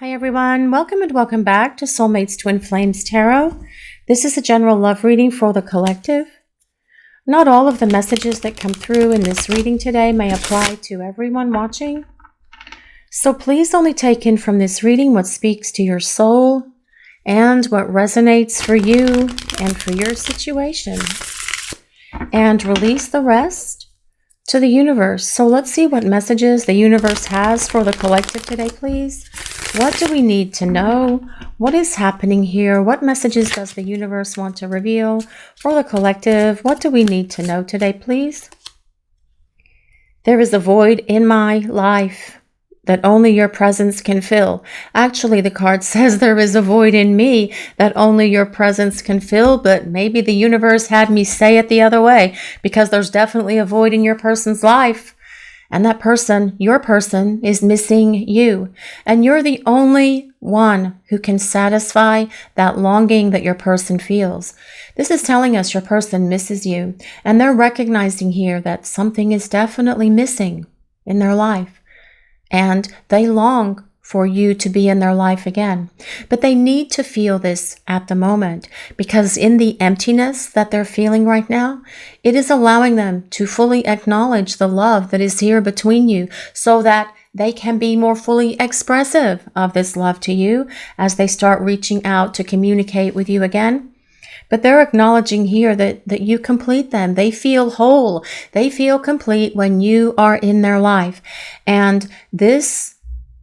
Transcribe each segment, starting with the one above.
Hi everyone, welcome and welcome back to Soulmates Twin Flames Tarot. This is a general love reading for the collective. Not all of the messages that come through in this reading today may apply to everyone watching. So please only take in from this reading what speaks to your soul and what resonates for you and for your situation. And release the rest to the universe. So let's see what messages the universe has for the collective today, please. What do we need to know? What is happening here? What messages does the universe want to reveal for the collective? What do we need to know today, please? There is a void in my life that only your presence can fill. Actually, the card says there is a void in me that only your presence can fill, but maybe the universe had me say it the other way, because there's definitely a void in your person's life. And that person, your person, is missing you. And you're the only one who can satisfy that longing that your person feels. This is telling us your person misses you. And they're recognizing here that something is definitely missing in their life. And they long for you to be in their life again. But they need to feel this at the moment, because in the emptiness that they're feeling right now, it is allowing them to fully acknowledge the love that is here between you, so that they can be more fully expressive of this love to you as they start reaching out to communicate with you again. But they're acknowledging here that you complete them. They feel whole. They feel complete when you are in their life. And this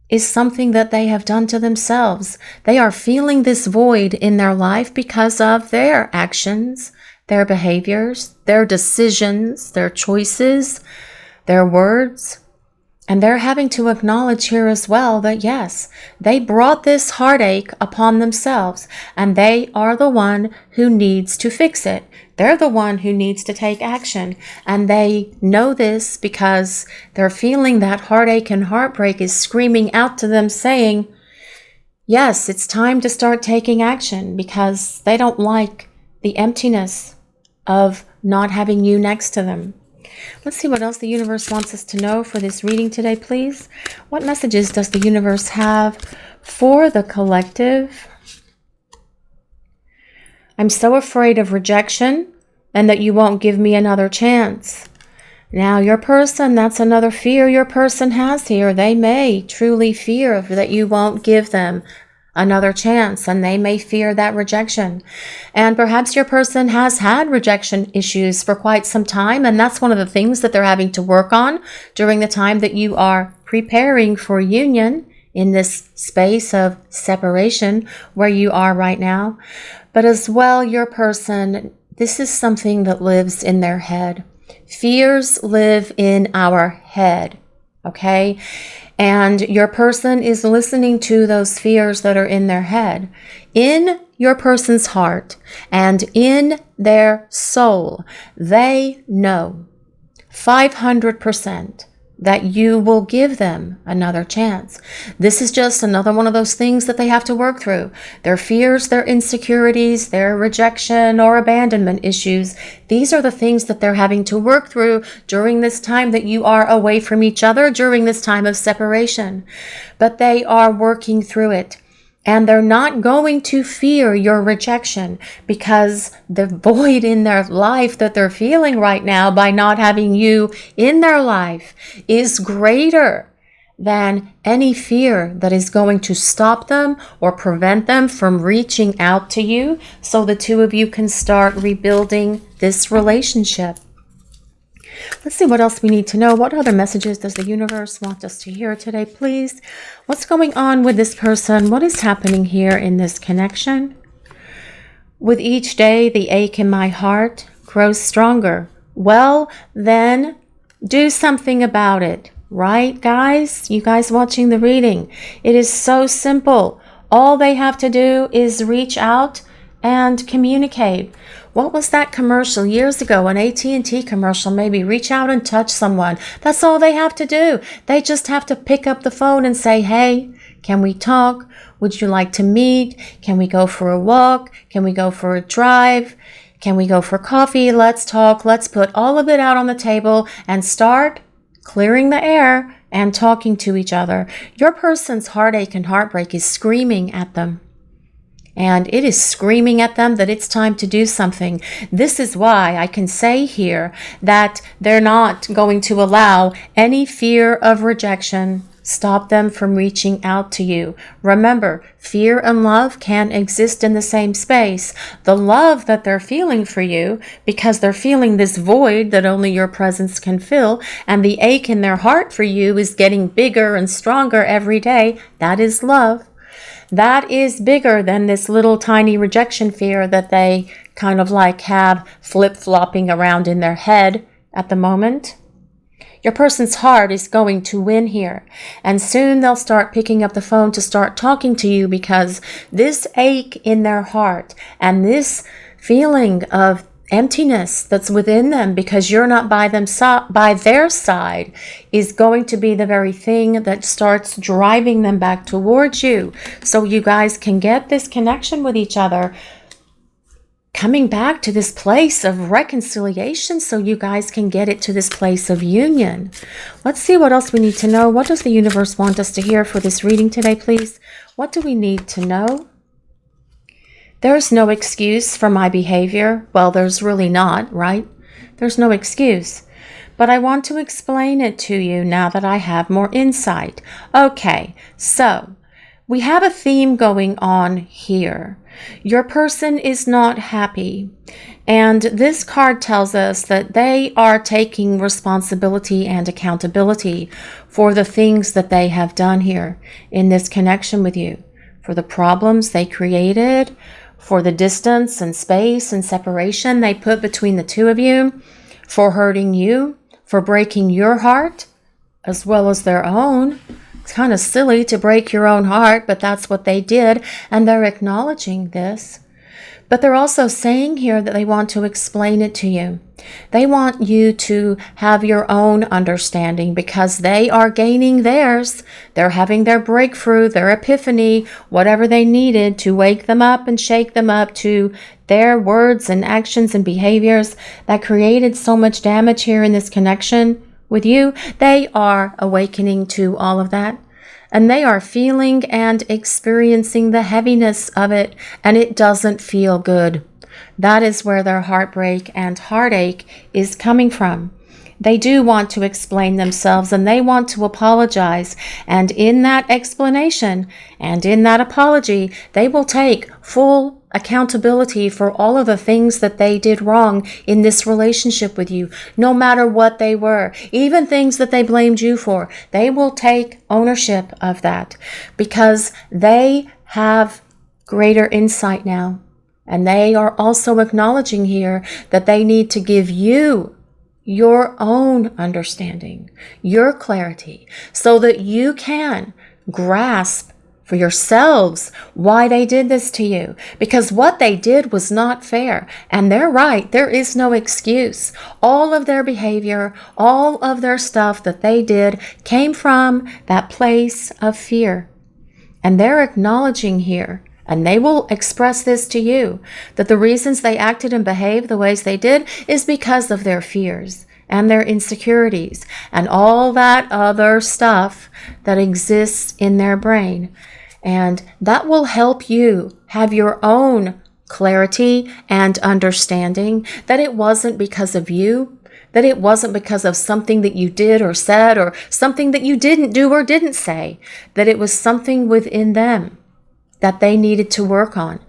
is something that they have done to themselves. They are feeling this void in their life because of their actions, their behaviors, their decisions, their choices, their words. And they're having to acknowledge here as well that yes, they brought this heartache upon themselves, and they are the one who needs to fix it. They're the one who needs to take action. And they know this because they're feeling that heartache and heartbreak is screaming out to them saying, yes, it's time to start taking action, because they don't like the emptiness of not having you next to them. Let's see what else the universe wants us to know for this reading today, please. What messages does the universe have for the collective? I'm so afraid of rejection and that you won't give me another chance. Now, your person, that's another fear your person has here. They may truly fear that you won't give them another chance, and they may fear that rejection. And perhaps your person has had rejection issues for quite some time, and that's one of the things that they're having to work on during the time that you are preparing for union in this space of separation where you are right now. But as well, your person, this is something that lives in their head. Fears live in our head, okay? And your person is listening to those fears that are in their head. In your person's heart and in their soul, they know 500% that you will give them another chance. This is just another one of those things that they have to work through. Their fears, their insecurities, their rejection or abandonment issues. These are the things that they're having to work through during this time that you are away from each other, during this time of separation. But they are working through it. And they're not going to fear your rejection, because the void in their life that they're feeling right now by not having you in their life is greater than any fear that is going to stop them or prevent them from reaching out to you so the two of you can start rebuilding this relationship. Let's see what else we need to know. What other messages does the universe want us to hear today, please? What's going on with this person? What is happening here in this connection? With each day, the ache in my heart grows stronger. Well, then do something about it, right, guys? You guys watching the reading. It is so simple. All they have to do is reach out and communicate. What was that commercial years ago, an AT&T commercial? Maybe reach out and touch someone. That's all they have to do. They just have to pick up the phone and say, hey, can we talk? Would you like to meet? Can we go for a walk? Can we go for a drive? Can we go for coffee? Let's talk. Let's put all of it out on the table and start clearing the air and talking to each other. Your person's heartache and heartbreak is screaming at them. And it is screaming at them that it's time to do something. This is why I can say here that they're not going to allow any fear of rejection stop them from reaching out to you. Remember, fear and love can exist in the same space. The love that they're feeling for you, because they're feeling this void that only your presence can fill, and the ache in their heart for you is getting bigger and stronger every day. That is love. That is bigger than this little tiny rejection fear that they kind of like have flip-flopping around in their head at the moment. Your person's heart is going to win here, and soon they'll start picking up the phone to start talking to you, because this ache in their heart and this feeling of emptiness that's within them because you're not by their side is going to be the very thing that starts driving them back towards you, so you guys can get this connection with each other, coming back to this place of reconciliation, so you guys can get it to this place of union. Let's see what else we need to know. What does the universe want us to hear for this reading today, please? What do we need to know? There's no excuse for my behavior. Well, there's really not, right? There's no excuse. But I want to explain it to you now that I have more insight. Okay, so we have a theme going on here. Your person is not happy. And this card tells us that they are taking responsibility and accountability for the things that they have done here in this connection with you, for the problems they created, for the distance and space and separation they put between the two of you, for hurting you, for breaking your heart as well as their own. It's kind of silly to break your own heart, but that's what they did, and they're acknowledging this. But they're also saying here that they want to explain it to you. They want you to have your own understanding because they are gaining theirs. They're having their breakthrough, their epiphany, whatever they needed to wake them up and shake them up to their words and actions and behaviors that created so much damage here in this connection with you. They are awakening to all of that. And they are feeling and experiencing the heaviness of it, and it doesn't feel good. That is where their heartbreak and heartache is coming from. They do want to explain themselves, and they want to apologize. And in that explanation and in that apology, they will take full accountability for all of the things that they did wrong in this relationship with you, no matter what they were, even things that they blamed you for. They will take ownership of that because they have greater insight now. And they are also acknowledging here that they need to give you your own understanding, your clarity, so that you can grasp for yourselves why they did this to you. Because what they did was not fair. And they're right. There is no excuse. All of their behavior, all of their stuff that they did came from that place of fear. And they're acknowledging here, and they will express this to you, that the reasons they acted and behaved the ways they did is because of their fears and their insecurities and all that other stuff that exists in their brain. And that will help you have your own clarity and understanding that it wasn't because of you, that it wasn't because of something that you did or said or something that you didn't do or didn't say, that it was something within them that they needed to work on.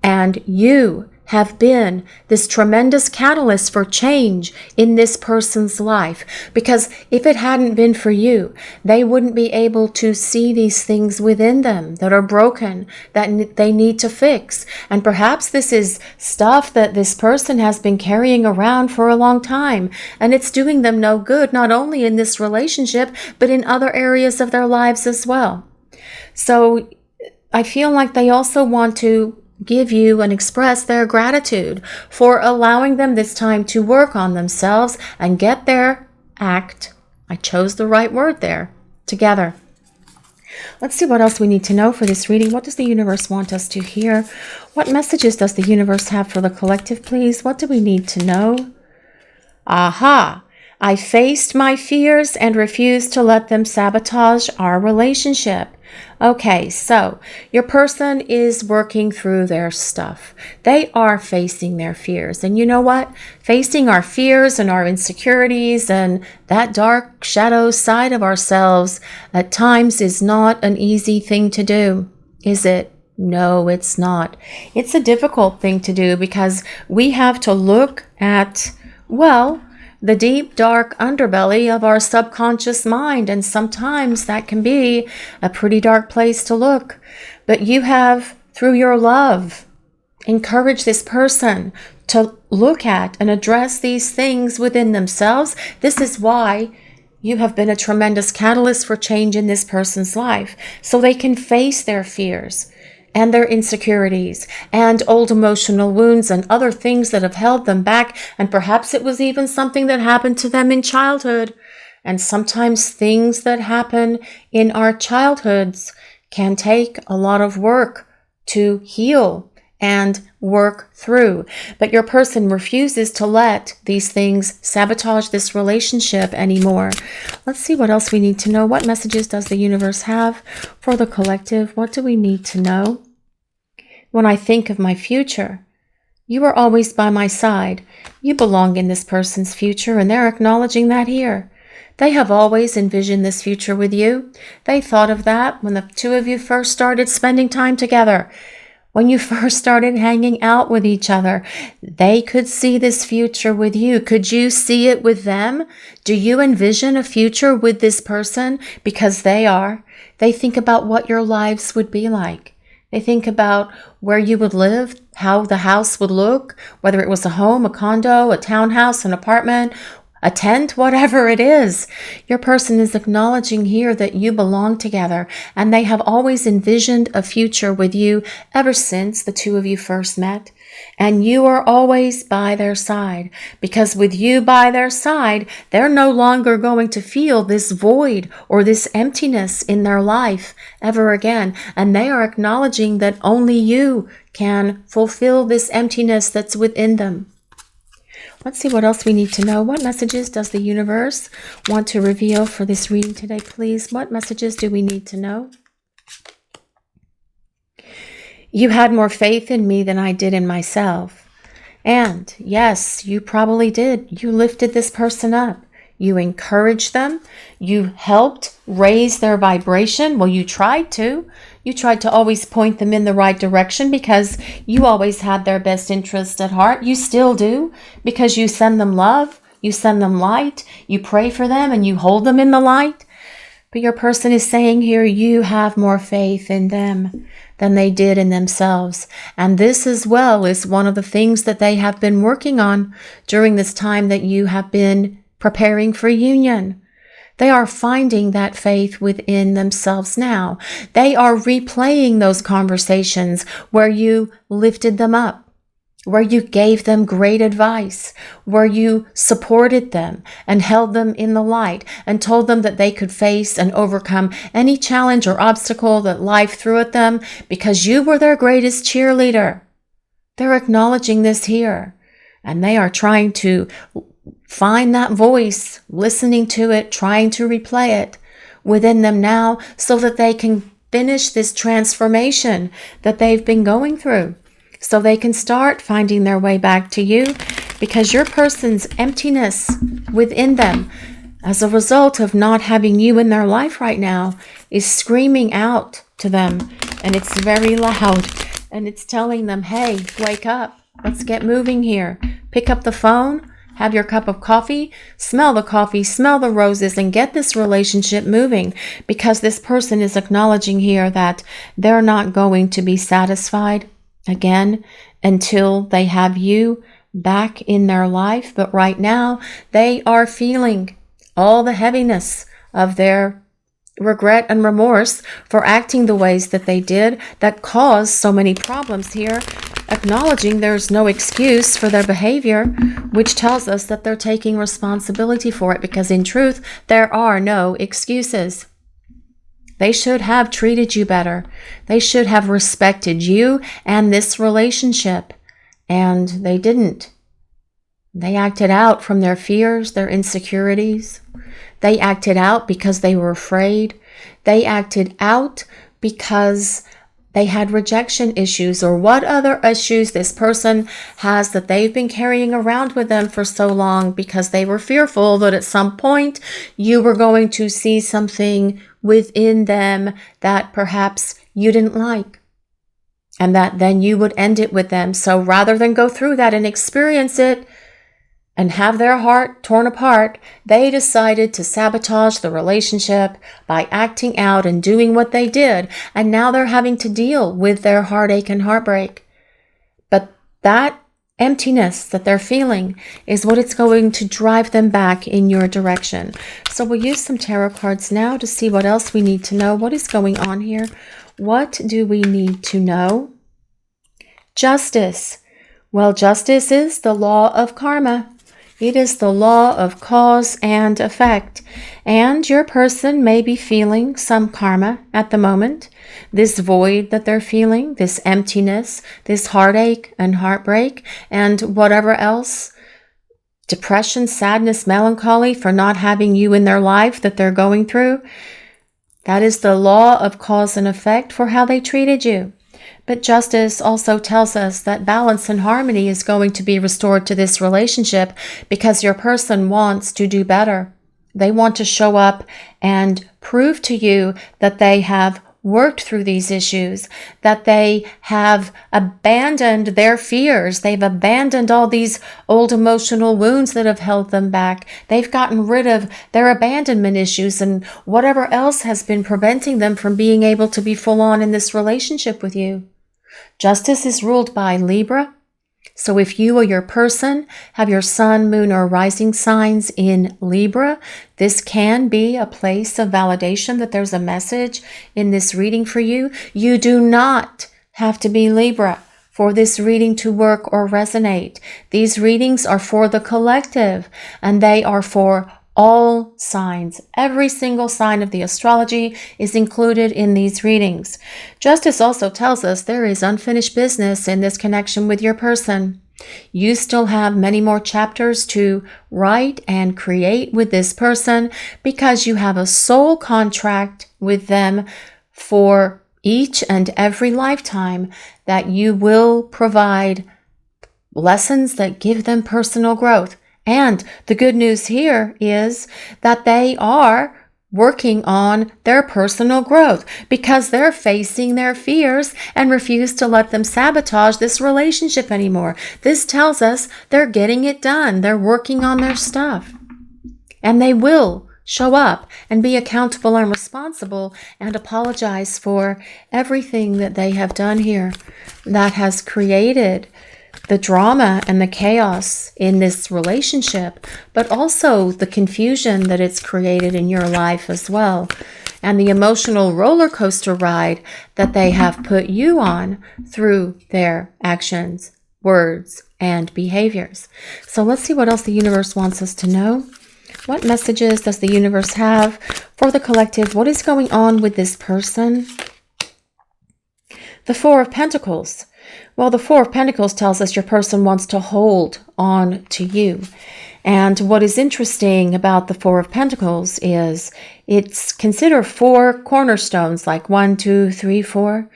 And you have been this tremendous catalyst for change in this person's life. Because if it hadn't been for you, they wouldn't be able to see these things within them that are broken, that they need to fix. And perhaps this is stuff that this person has been carrying around for a long time, and it's doing them no good, not only in this relationship, but in other areas of their lives as well. So I feel like they also want to give you and express their gratitude for allowing them this time to work on themselves and get their act, I chose the right word there, together. Let's see what else we need to know for this reading. What does the universe want us to hear? What messages does the universe have for the collective, please? What do we need to know? Aha! I faced my fears and refused to let them sabotage our relationship. Okay, so your person is working through their stuff. They are facing their fears. And you know what? Facing our fears and our insecurities and that dark shadow side of ourselves at times is not an easy thing to do, is it? No, it's not. It's a difficult thing to do because we have to look at, well, the deep, dark underbelly of our subconscious mind. And sometimes that can be a pretty dark place to look. But you have, through your love, encouraged this person to look at and address these things within themselves. This is why you have been a tremendous catalyst for change in this person's life, so they can face their fears and their insecurities and old emotional wounds and other things that have held them back. And perhaps it was even something that happened to them in childhood. And sometimes things that happen in our childhoods can take a lot of work to heal and work through. But your person refuses to let these things sabotage this relationship anymore. Let's see what else we need to know. What messages does the universe have for the collective? What do we need to know? When I think of my future, you are always by my side. You belong in this person's future, and they're acknowledging that here. They have always envisioned this future with you. They thought of that when the two of you first started spending time together. When you first started hanging out with each other, they could see this future with you. Could you see it with them? Do you envision a future with this person? Because they are. They think about what your lives would be like. They think about where you would live, how the house would look, whether it was a home, a condo, a townhouse, an apartment, a tent, whatever it is. Your person is acknowledging here that you belong together, and they have always envisioned a future with you ever since the two of you first met. And you are always by their side, because with you by their side, they're no longer going to feel this void or this emptiness in their life ever again. And they are acknowledging that only you can fulfill this emptiness that's within them. Let's see what else we need to know. What messages does the universe want to reveal for this reading today, please? What messages do we need to know? You had more faith in me than I did in myself. And yes, you probably did. You lifted this person up. You encouraged them. You helped raise their vibration. Well, you tried to. You tried to always point them in the right direction because you always had their best interest at heart. You still do, because you send them love. You send them light. You pray for them and you hold them in the light. But your person is saying here, you have more faith in them than they did in themselves. And this as well is one of the things that they have been working on during this time that you have been preparing for union. They are finding that faith within themselves now. They are replaying those conversations where you lifted them up, where you gave them great advice, where you supported them and held them in the light and told them that they could face and overcome any challenge or obstacle that life threw at them because you were their greatest cheerleader. They're acknowledging this here, and they are trying to find that voice, listening to it, trying to replay it within them now so that they can finish this transformation that they've been going through. So they can start finding their way back to you, because your person's emptiness within them as a result of not having you in their life right now is screaming out to them, and it's very loud, and it's telling them, hey, wake up, let's get moving here. Pick up the phone, have your cup of coffee, smell the roses, and get this relationship moving, because this person is acknowledging here that they're not going to be satisfied again until they have you back in their life. But right now, they are feeling all the heaviness of their regret and remorse for acting the ways that they did that caused so many problems here, acknowledging there's no excuse for their behavior, which tells us that they're taking responsibility for it, because in truth, there are no excuses. They should have treated you better. They should have respected you and this relationship, and they didn't. They acted out from their fears, their insecurities. They acted out because they were afraid. They acted out because they had rejection issues, or what other issues this person has that they've been carrying around with them for so long, because they were fearful that at some point you were going to see something within them that perhaps you didn't like, and that then you would end it with them. So rather than go through that and experience it and have their heart torn apart, they decided to sabotage the relationship by acting out and doing what they did. And now they're having to deal with their heartache and heartbreak. But that emptiness that they're feeling is what it's going to drive them back in your direction. So we'll use some tarot cards now to see what else we need to know. What is going on here? What do we need to know? Justice. Well, justice is the law of karma. It is the law of cause and effect. And your person may be feeling some karma at the moment. This void that they're feeling, this emptiness, this heartache and heartbreak, and whatever else, depression, sadness, melancholy for not having you in their life that they're going through. That is the law of cause and effect for how they treated you. But justice also tells us that balance and harmony is going to be restored to this relationship, because your person wants to do better. They want to show up and prove to you that they have worked through these issues, that they have abandoned their fears. They've abandoned all these old emotional wounds that have held them back. They've gotten rid of their abandonment issues and whatever else has been preventing them from being able to be full on in this relationship with you. Justice is ruled by Libra. So if you or your person have your sun, moon, or rising signs in Libra, this can be a place of validation that there's a message in this reading for you. You do not have to be Libra for this reading to work or resonate. These readings are for the collective, and they are for all signs. Every single sign of the astrology is included in these readings. Justice also tells us there is unfinished business in this connection with your person. You still have many more chapters to write and create with this person, because you have a soul contract with them for each and every lifetime that you will provide lessons that give them personal growth. And the good news here is that they are working on their personal growth, because they're facing their fears and refuse to let them sabotage this relationship anymore. This tells us they're getting it done. They're working on their stuff. And they will show up and be accountable and responsible and apologize for everything that they have done here that has created the drama and the chaos in this relationship, but also the confusion that it's created in your life as well, and the emotional roller coaster ride that they have put you on through their actions, words, and behaviors. So let's see what else the universe wants us to know. What messages does the universe have for the collective? What is going on with this person? The Four of Pentacles. Well, the Four of Pentacles tells us your person wants to hold on to you. And what is interesting about the Four of Pentacles is it's considered four cornerstones, like 1, 2, 3, 4.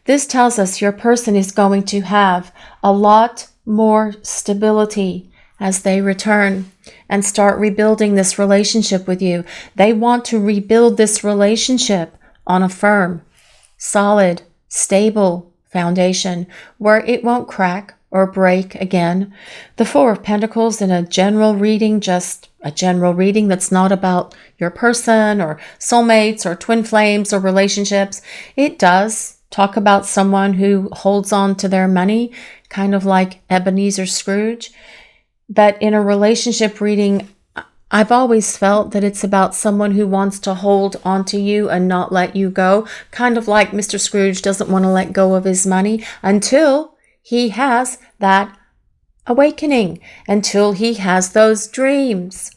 This tells us your person is going to have a lot more stability as they return and start rebuilding this relationship with you. They want to rebuild this relationship on a firm, solid, stable foundation where it won't crack or break again. The Four of Pentacles in a general reading, just a general reading that's not about your person or soulmates or twin flames or relationships. It does talk about someone who holds on to their money, kind of like Ebenezer Scrooge. But in a relationship reading, I've always felt that it's about someone who wants to hold onto you and not let you go. Kind of like Mr. Scrooge doesn't want to let go of his money until he has that awakening, until he has those dreams.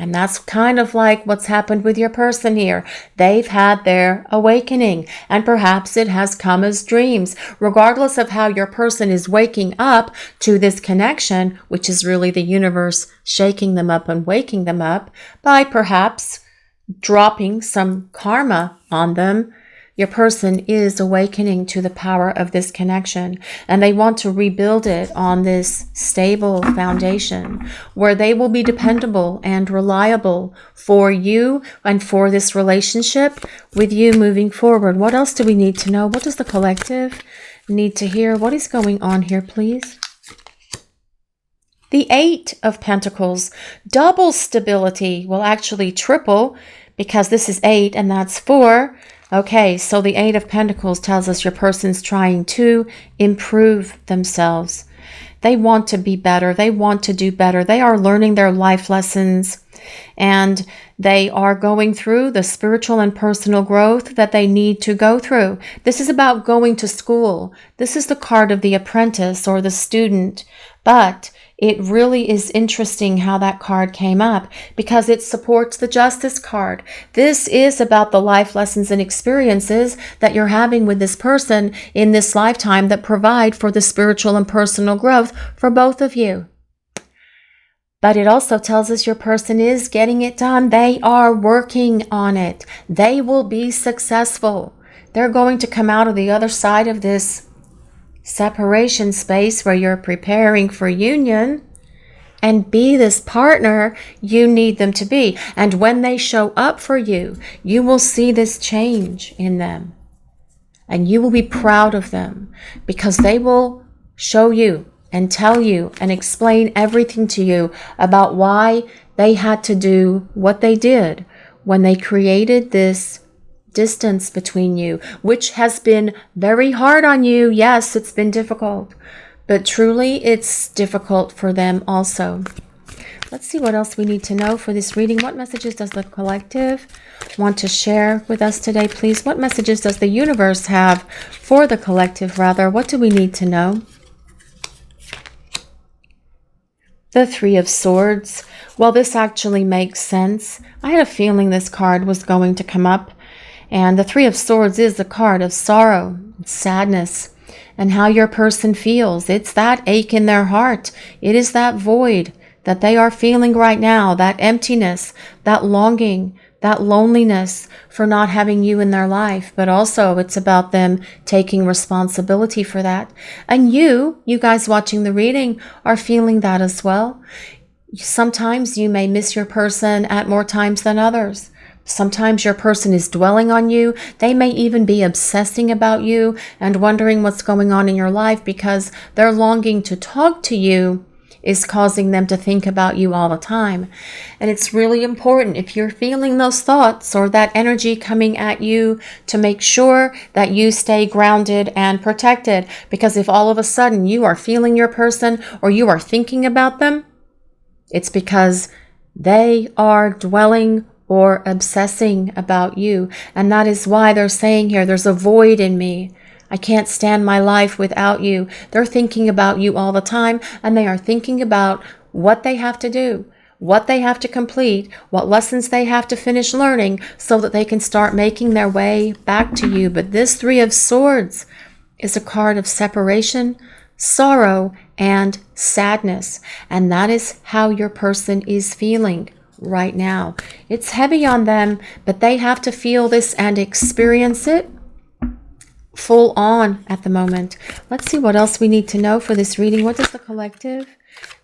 And that's kind of like what's happened with your person here. They've had their awakening, and perhaps it has come as dreams. Regardless of how your person is waking up to this connection, which is really the universe shaking them up and waking them up by perhaps dropping some karma on them, your person is awakening to the power of this connection, and they want to rebuild it on this stable foundation where they will be dependable and reliable for you and for this relationship with you moving forward. What else do we need to know? What does the collective need to hear? What is going on here, please? The Eight of Pentacles, double stability, well, actually triple, because this is 8 and that's 4. Okay, so the Eight of Pentacles tells us your person's trying to improve themselves. They want to be better. They want to do better. They are learning their life lessons, and they are going through the spiritual and personal growth that they need to go through. This is about going to school. This is the card of the apprentice or the student, but it really is interesting how that card came up because it supports the Justice card. This is about the life lessons and experiences that you're having with this person in this lifetime that provide for the spiritual and personal growth for both of you. But it also tells us your person is getting it done. They are working on it. They will be successful. They're going to come out of the other side of this separation space where you're preparing for union and be this partner you need them to be. And when they show up for you, you will see this change in them. And you will be proud of them because they will show you and tell you and explain everything to you about why they had to do what they did when they created this distance between you, which has been very hard on you. Yes, it's been difficult, but truly it's difficult for them also. Let's see what else we need to know for this reading. What messages does the collective want to share with us today, please? What messages does the universe have for the collective, rather? What do we need to know? The Three of Swords. Well, this actually makes sense. I had a feeling this card was going to come up. And the Three of Swords is the card of sorrow, sadness, and how your person feels. It's that ache in their heart. It is that void that they are feeling right now, that emptiness, that longing, that loneliness for not having you in their life. But also it's about them taking responsibility for that. And you guys watching the reading are feeling that as well. Sometimes you may miss your person at more times than others. Sometimes your person is dwelling on you. They may even be obsessing about you and wondering what's going on in your life because their longing to talk to you is causing them to think about you all the time. And it's really important, if you're feeling those thoughts or that energy coming at you, to make sure that you stay grounded and protected. Because if all of a sudden you are feeling your person or you are thinking about them, it's because they are dwelling or obsessing about you. And that is why they're saying here, there's a void in me. I can't stand my life without you. They're thinking about you all the time, and they are thinking about what they have to do, what they have to complete, what lessons they have to finish learning so that they can start making their way back to you. But this Three of Swords is a card of separation, sorrow, and sadness. And that is how your person is feeling right now. It's heavy on them, but they have to feel this and experience it full on at the moment. Let's see what else we need to know for this reading. What does the collective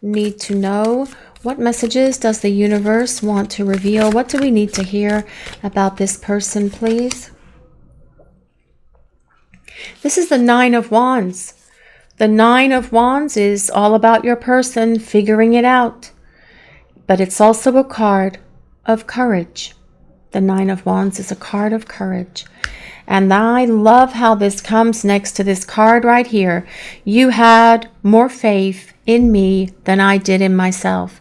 need to know? What messages does the universe want to reveal? What do we need to hear about this person, please? This is the Nine of Wands. The Nine of Wands is all about your person figuring it out. But it's also a card of courage. The Nine of Wands is a card of courage. And I love how this comes next to this card right here. You had more faith in me than I did in myself.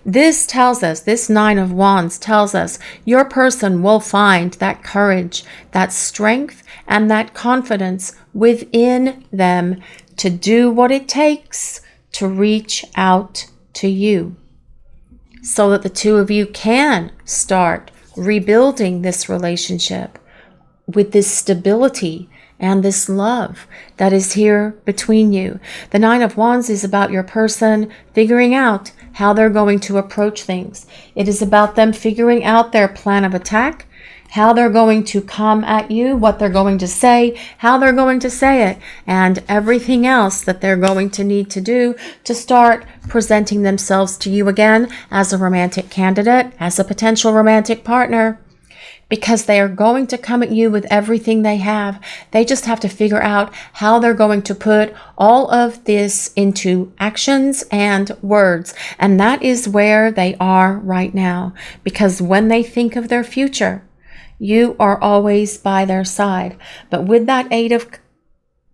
This tells us, this Nine of Wands tells us, your person will find that courage, that strength, and that confidence within them to do what it takes to reach out to you. so that the two of you can start rebuilding this relationship with this stability and this love that is here between you. The Nine of Wands is about your person figuring out how they're going to approach things. It is about them figuring out their plan of attack, how they're going to come at you, what they're going to say, how they're going to say it, and everything else that they're going to need to do to start presenting themselves to you again as a romantic candidate, as a potential romantic partner. Because they are going to come at you with everything they have. They just have to figure out how they're going to put all of this into actions and words. And that is where they are right now. Because when they think of their future, you are always by their side. But with that Eight of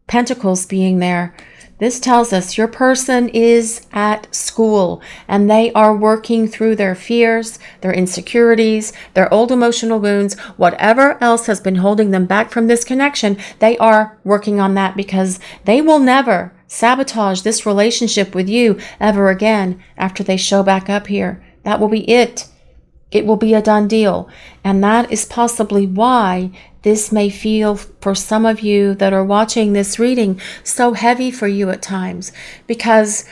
Pentacles being there, this tells us your person is at school and they are working through their fears, their insecurities, their old emotional wounds, whatever else has been holding them back from this connection. They are working on that because they will never sabotage this relationship with you ever again after they show back up here. That will be it. It will be a done deal. And that is possibly why this may feel, for some of you that are watching this reading, so heavy for you at times, because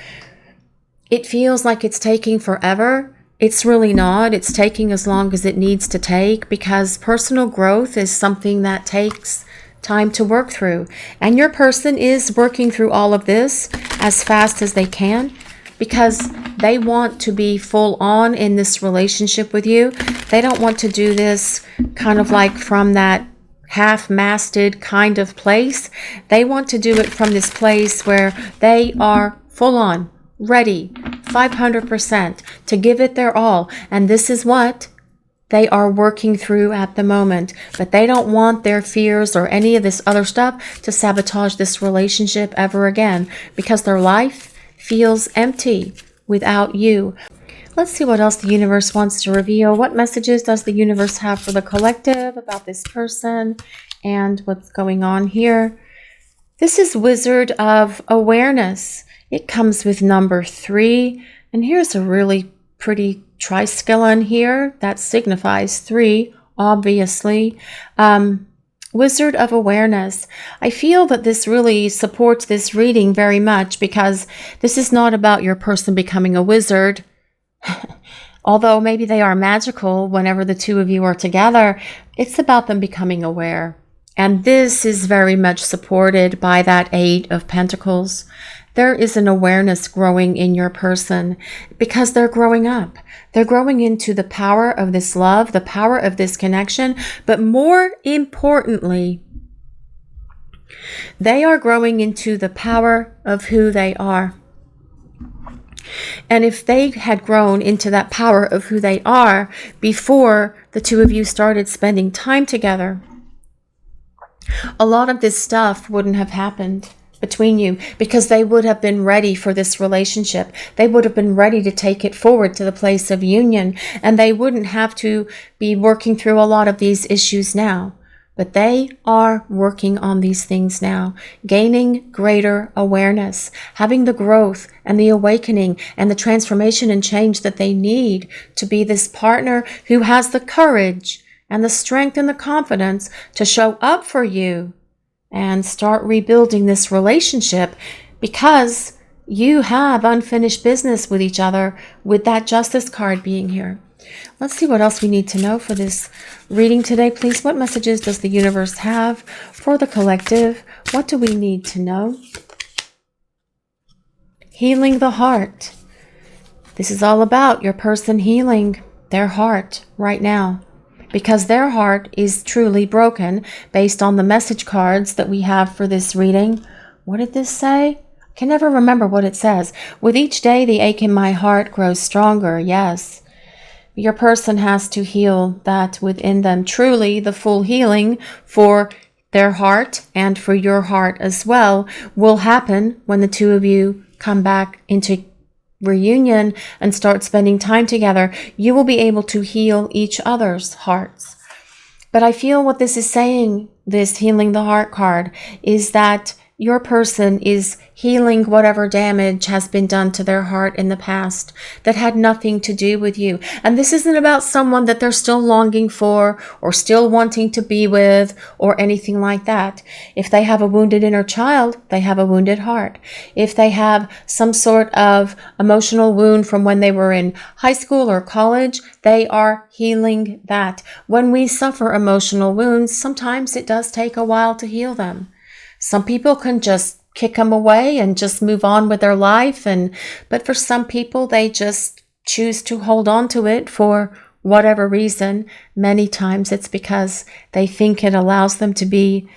it feels like it's taking forever. It's really not. It's taking as long as it needs to take, because personal growth is something that takes time to work through. And your person is working through all of this as fast as they can, because they want to be full on in this relationship with you. They don't want to do this kind of like from that half-masted kind of place. They want to do it from this place where they are full on, ready, 500% to give it their all. And this is what they are working through at the moment. But they don't want their fears or any of this other stuff to sabotage this relationship ever again, because their life feels empty without you. Let's see what else the universe wants to reveal. What messages does the universe have for the collective about this person and what's going on here? This is Wizard of Awareness. It comes with number 3. And here's a really pretty triskelion here that signifies 3, obviously. Wizard of Awareness. I feel that this really supports this reading very much, because this is not about your person becoming a wizard. Although maybe they are magical whenever the two of you are together, it's about them becoming aware. And this is very much supported by that Eight of Pentacles. There is an awareness growing in your person because they're growing up. They're growing into the power of this love, the power of this connection, but more importantly, they are growing into the power of who they are. And if they had grown into that power of who they are before the two of you started spending time together, a lot of this stuff wouldn't have happened between you, because they would have been ready for this relationship. They would have been ready to take it forward to the place of union, and they wouldn't have to be working through a lot of these issues now. But they are working on these things now, gaining greater awareness, having the growth and the awakening and the transformation and change that they need to be this partner who has the courage and the strength and the confidence to show up for you and start rebuilding this relationship, because you have unfinished business with each other, with that Justice card being here. Let's see what else we need to know for this reading today, please. What messages does the universe have for the collective? What do we need to know? Healing the heart. This is all about your person healing their heart right now, because their heart is truly broken based on the message cards that we have for this reading. What did this say? I can never remember what it says. With each day, the ache in my heart grows stronger. Yes. Your person has to heal that within them. Truly, the full healing for their heart and for your heart as well will happen when the two of you come back into reunion and start spending time together. You will be able to heal each other's hearts. But I feel what this is saying, this healing the heart card, is that your person is healing whatever damage has been done to their heart in the past that had nothing to do with you. And this isn't about someone that they're still longing for or still wanting to be with or anything like that. If they have a wounded inner child, they have a wounded heart. If they have some sort of emotional wound from when they were in high school or college, they are healing that. When we suffer emotional wounds, sometimes it does take a while to heal them. Some people can just kick them away and just move on with their life. But for some people, they just choose to hold on to it for whatever reason. Many times it's because they think it allows them to be,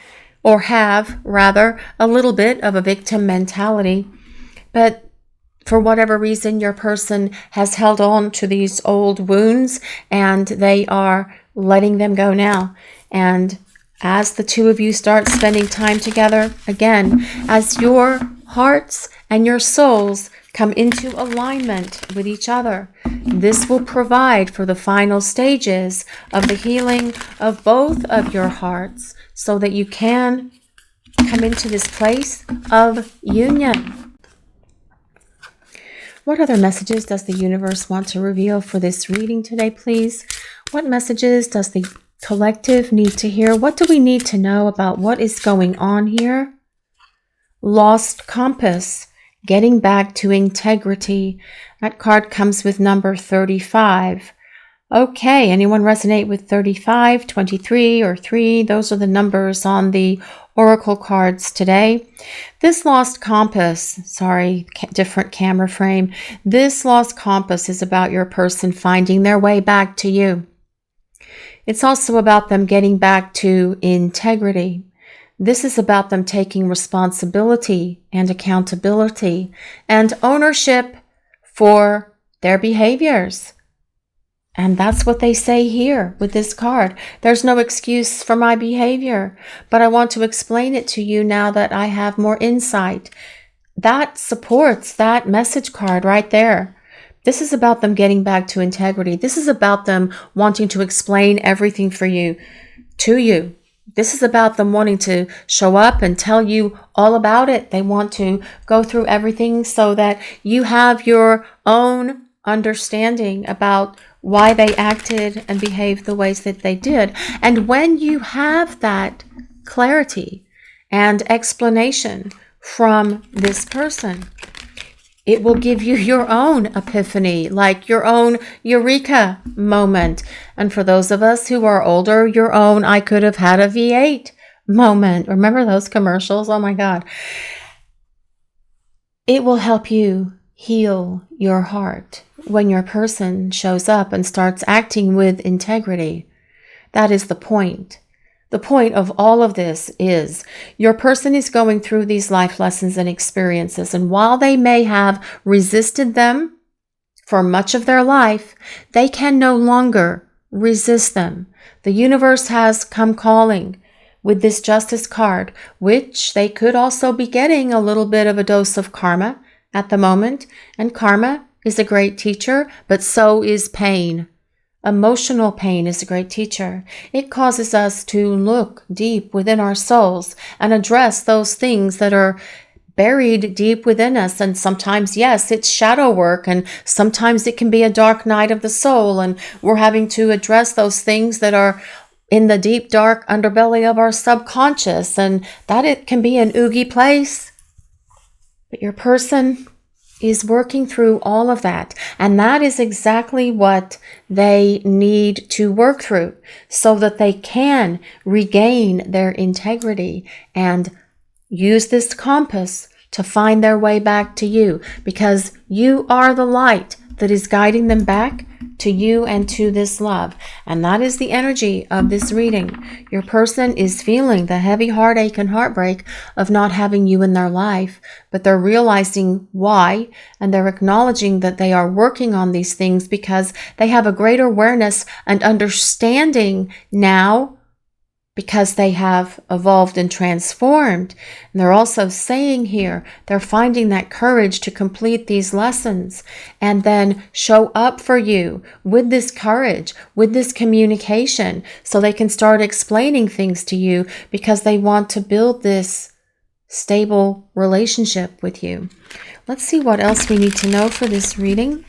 or have rather, a little bit of a victim mentality. But for whatever reason, your person has held on to these old wounds and they are letting them go now. And as the two of you start spending time together, again, as your hearts and your souls come into alignment with each other, this will provide for the final stages of the healing of both of your hearts so that you can come into this place of union. What other messages does the universe want to reveal for this reading today, please? What messages does the collective need to hear? What do we need to know about what is going on here? Lost compass, getting back to integrity. That card comes with number 35. Okay, anyone resonate with 35, 23, or 3? Those are the numbers on the oracle cards today. This lost compass, different camera frame. This lost compass is about your person finding their way back to you. It's also about them getting back to integrity. This is about them taking responsibility and accountability and ownership for their behaviors. And that's what they say here with this card. There's no excuse for my behavior, but I want to explain it to you now that I have more insight. That supports that message card right there. This is about them getting back to integrity. This is about them wanting to explain everything for you, to you. This is about them wanting to show up and tell you all about it. They want to go through everything so that you have your own understanding about why they acted and behaved the ways that they did. And when you have that clarity and explanation from this person, it will give you your own epiphany, like your own eureka moment. And for those of us who are older, your own I could have had a V8 moment. Remember those commercials? Oh my God. It will help you heal your heart when your person shows up and starts acting with integrity. That is the point. The point of all of this is your person is going through these life lessons and experiences, and while they may have resisted them for much of their life, they can no longer resist them. The universe has come calling with this Justice card, which they could also be getting a little bit of a dose of karma at the moment, and karma is a great teacher, but so is pain. Emotional pain is a great teacher. It causes us to look deep within our souls and address those things that are buried deep within us. And sometimes, yes, it's shadow work, and sometimes it can be a dark night of the soul, and we're having to address those things that are in the deep, dark underbelly of our subconscious, and that it can be an oogie place. But your person is working through all of that. And that is exactly what they need to work through so that they can regain their integrity and use this compass to find their way back to you, because you are the light that is guiding them back to you and to this love. And that is the energy of this reading. Your person is feeling the heavy heartache and heartbreak of not having you in their life, but they're realizing why, and they're acknowledging that they are working on these things because they have a greater awareness and understanding now, because they have evolved and transformed. And they're also saying here, they're finding that courage to complete these lessons and then show up for you with this courage, with this communication, so they can start explaining things to you, because they want to build this stable relationship with you. Let's see what else we need to know for this reading.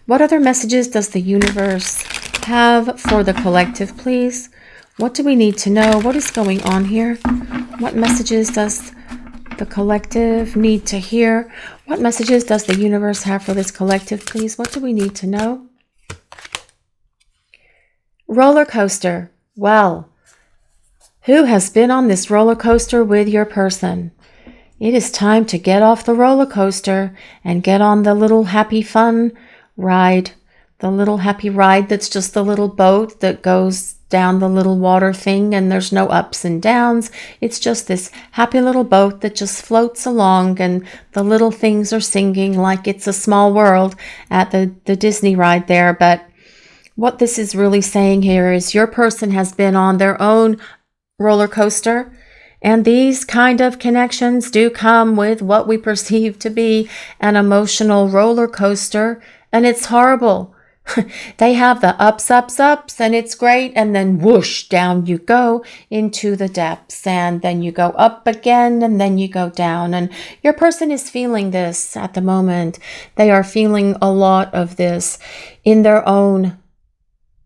What other messages does the universe have for the collective, please? What do we need to know? What is going on here? What messages does the collective need to hear? What messages does the universe have for this collective, please? What do we need to know? Roller coaster. Well, who has been on this roller coaster with your person? It is time to get off the roller coaster and get on the little happy fun ride. The little happy ride that's just the little boat that goes down the little water thing and there's no ups and downs. It's just this happy little boat that just floats along and the little things are singing like it's a small world at the Disney ride there. But what this is really saying here is your person has been on their own roller coaster, and these kind of connections do come with what we perceive to be an emotional roller coaster, and it's horrible. They have the ups, and it's great, and then whoosh, down you go into the depths, and then you go up again, and then you go down, and your person is feeling this at the moment. They are feeling a lot of this in their own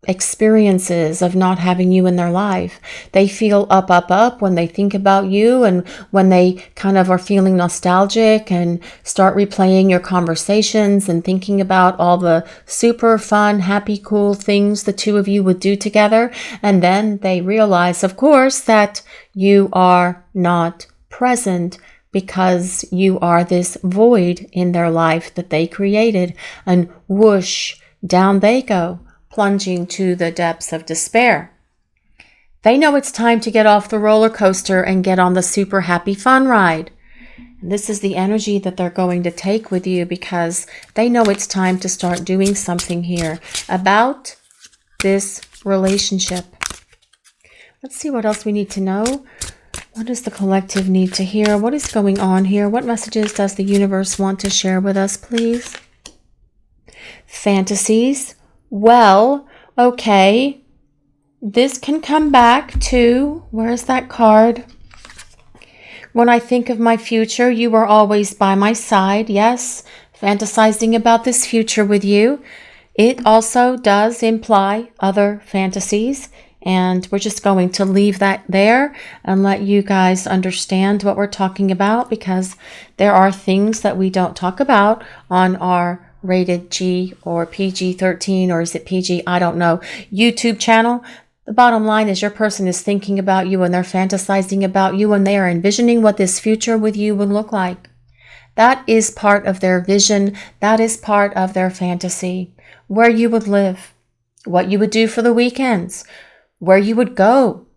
experiences of not having you in their life. They feel up when they think about you, and when they kind of are feeling nostalgic and start replaying your conversations and thinking about all the super fun, happy, cool things the two of you would do together. And then they realize, of course, that you are not present because you are this void in their life that they created, and whoosh, down they go, plunging to the depths of despair. They know it's time to get off the roller coaster and get on the super happy fun ride. And this is the energy that they're going to take with you because they know it's time to start doing something here about this relationship. Let's see what else we need to know. What does the collective need to hear? What is going on here? What messages does the universe want to share with us, please? Fantasies. Well, okay, this can come back to, where's that card? When I think of my future, you are always by my side. Yes, fantasizing about this future with you. It also does imply other fantasies, and we're just going to leave that there and let you guys understand what we're talking about, because there are things that we don't talk about on our rated G or PG-13, or is it PG? I don't know. YouTube channel. The bottom line is your person is thinking about you and they're fantasizing about you and they are envisioning what this future with you would look like. That is part of their vision. That is part of their fantasy. Where you would live, what you would do for the weekends, where you would go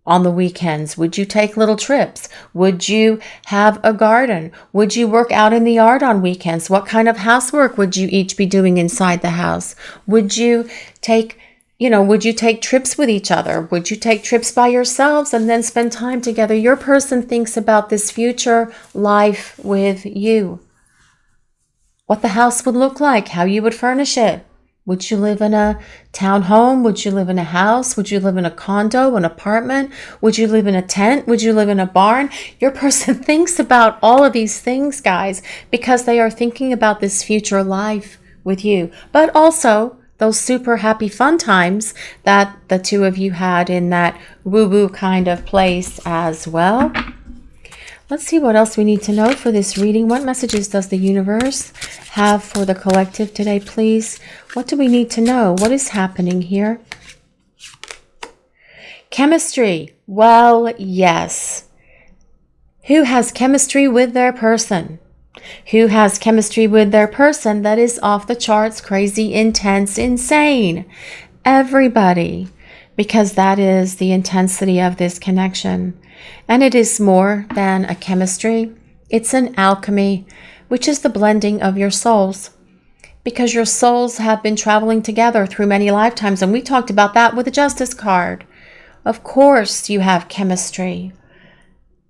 on the weekends. Would you take little trips? Would you have a garden? Would you work out in the yard on weekends? What kind of housework would you each be doing inside the house? Would you take trips with each other? Would you take trips by yourselves and then spend time together? Your person thinks about this future life with you. What the house would look like, how you would furnish it. Would you live in a townhome? Would you live in a house? Would you live in a condo, an apartment? Would you live in a tent? Would you live in a barn? Your person thinks about all of these things, guys, because they are thinking about this future life with you. But also those super happy fun times that the two of you had in that woo-woo kind of place as well. Let's see what else we need to know for this reading. What messages does the universe have for the collective today, please? What do we need to know? What is happening here? Chemistry. Well, yes. Who has chemistry with their person? Who has chemistry with their person that is off the charts, crazy, intense, insane? Everybody. Because that is the intensity of this connection. And it is more than a chemistry. It's an alchemy, which is the blending of your souls. Because your souls have been traveling together through many lifetimes. And we talked about that with the Justice card. Of course you have chemistry.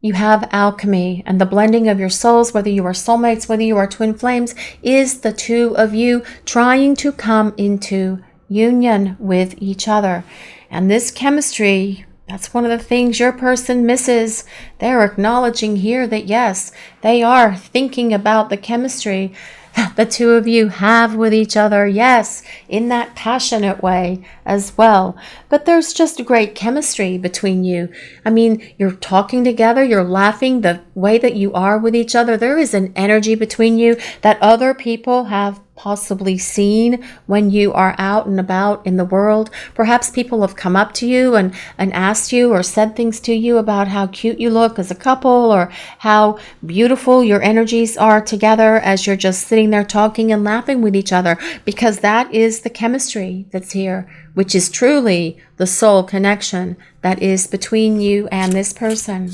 You have alchemy, and the blending of your souls, whether you are soulmates, whether you are twin flames, is the two of you trying to come into union with each other. And this chemistry That's one of the things your person misses. They're acknowledging here that yes, they are thinking about the chemistry that the two of you have with each other. Yes, in that passionate way as well. But there's just great chemistry between you. I mean, you're talking together, you're laughing, the way that you are with each other. There is an energy between you that other people have possibly seen when you are out and about in the world. Perhaps people have come up to you and asked you or said things to you about how cute you look as a couple, or how beautiful your energies are together as you're just sitting there talking and laughing with each other, because that is the chemistry that's here, which is truly the soul connection that is between you and this person.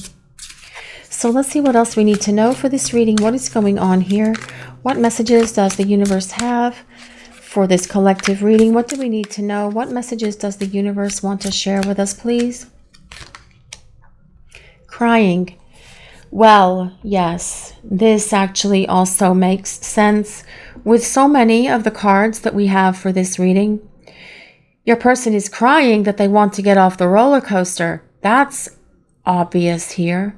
So let's see what else we need to know for this reading. What is going on here? What messages does the universe have for this collective reading? What do we need to know? What messages does the universe want to share with us, please? Crying. Well, yes, this actually also makes sense with so many of the cards that we have for this reading. Your person is crying that they want to get off the roller coaster. That's obvious here.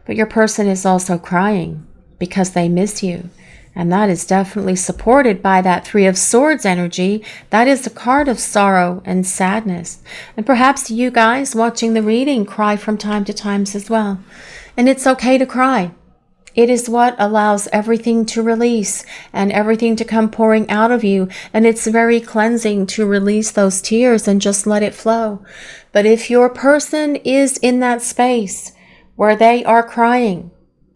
But your person is also crying because they miss you. And that is definitely supported by that Three of Swords energy. That is the card of sorrow and sadness. And perhaps you guys watching the reading cry from time to time as well. And it's okay to cry. It is what allows everything to release and everything to come pouring out of you. And it's very cleansing to release those tears and just let it flow. But if your person is in that space where they are crying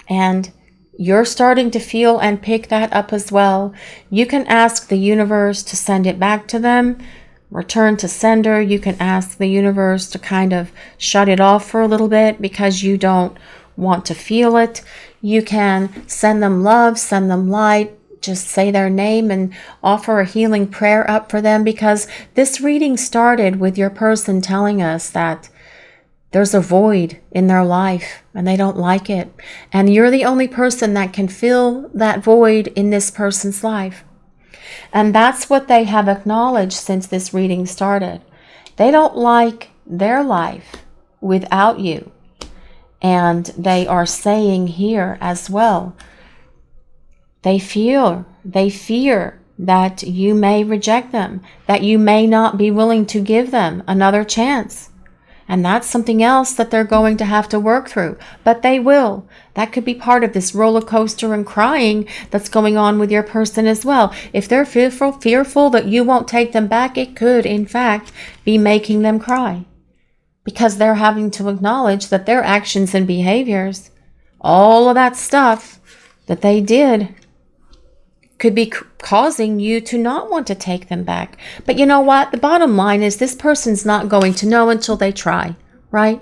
and you're starting to feel and pick that up as well, you can ask the universe to send it back to them, return to sender. You can ask the universe to kind of shut it off for a little bit because you don't want to feel it. You can send them love, send them light, just say their name and offer a healing prayer up for them, because this reading started with your person telling us that there's a void in their life and they don't like it. And you're the only person that can fill that void in this person's life. And that's what they have acknowledged since this reading started. They don't like their life without you. And they are saying here as well, they fear that you may reject them, that you may not be willing to give them another chance. And that's something else that they're going to have to work through. But they will. That could be part of this roller coaster and crying that's going on with your person as well. If they're fearful that you won't take them back, it could, in fact, be making them cry. Because they're having to acknowledge that their actions and behaviors, all of that stuff that they did, could be causing you to not want to take them back. But you know what? The bottom line is this person's not going to know until they try, right?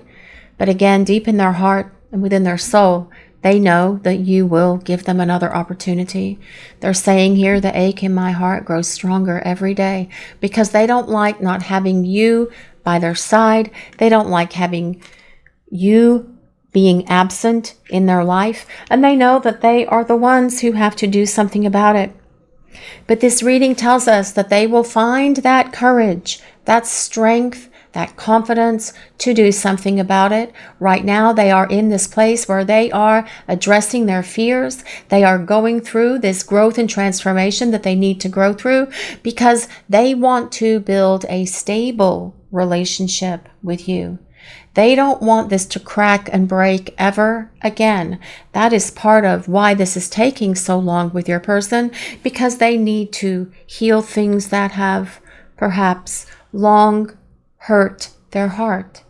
But again, deep in their heart and within their soul, they know that you will give them another opportunity. They're saying here, the ache in my heart grows stronger every day, because they don't like not having you by their side. They don't like having you being absent in their life, and they know that they are the ones who have to do something about it. But this reading tells us that they will find that courage, that strength, that confidence to do something about it. Right now, they are in this place where they are addressing their fears. They are going through this growth and transformation that they need to grow through, because they want to build a stable relationship with you. They don't want this to crack and break ever again. That is part of why this is taking so long with your person, because they need to heal things that have perhaps long hurt their heart.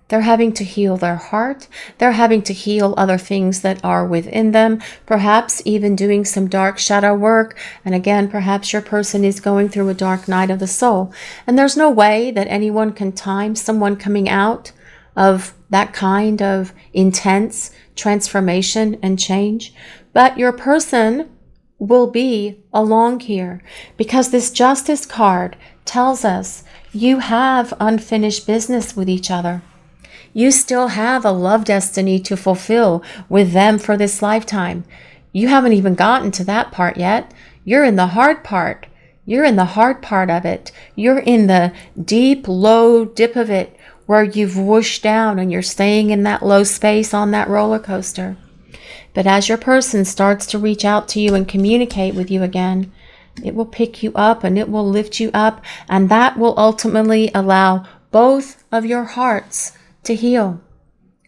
They're having to heal their heart. They're having to heal other things that are within them, perhaps even doing some dark shadow work. And again, perhaps your person is going through a dark night of the soul. And there's no way that anyone can time someone coming out of that kind of intense transformation and change. But your person will be along here, because this Justice card tells us you have unfinished business with each other. You still have a love destiny to fulfill with them for this lifetime. You haven't even gotten to that part yet. You're in the hard part. You're in the hard part of it. You're in the deep, low dip of it, where you've whooshed down and you're staying in that low space on that roller coaster. But as your person starts to reach out to you and communicate with you again, it will pick you up and it will lift you up, and that will ultimately allow both of your hearts to heal,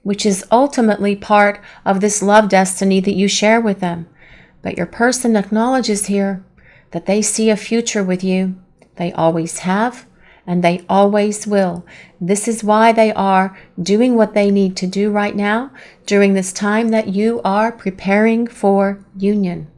which is ultimately part of this love destiny that you share with them. But your person acknowledges here that they see a future with you. They always have, and they always will. This is why they are doing what they need to do right now during this time that you are preparing for union.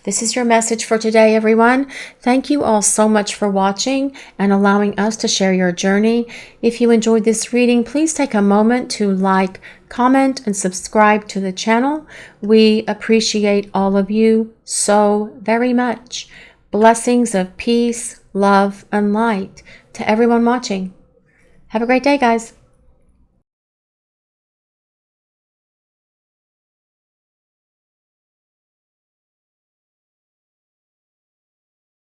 This is your message for today, everyone. Thank you all so much for watching and allowing us to share your journey. If you enjoyed this reading, please take a moment to like, comment, and subscribe to the channel. We appreciate all of you so very much. Blessings of peace, love, and light to everyone watching. Have a great day, guys.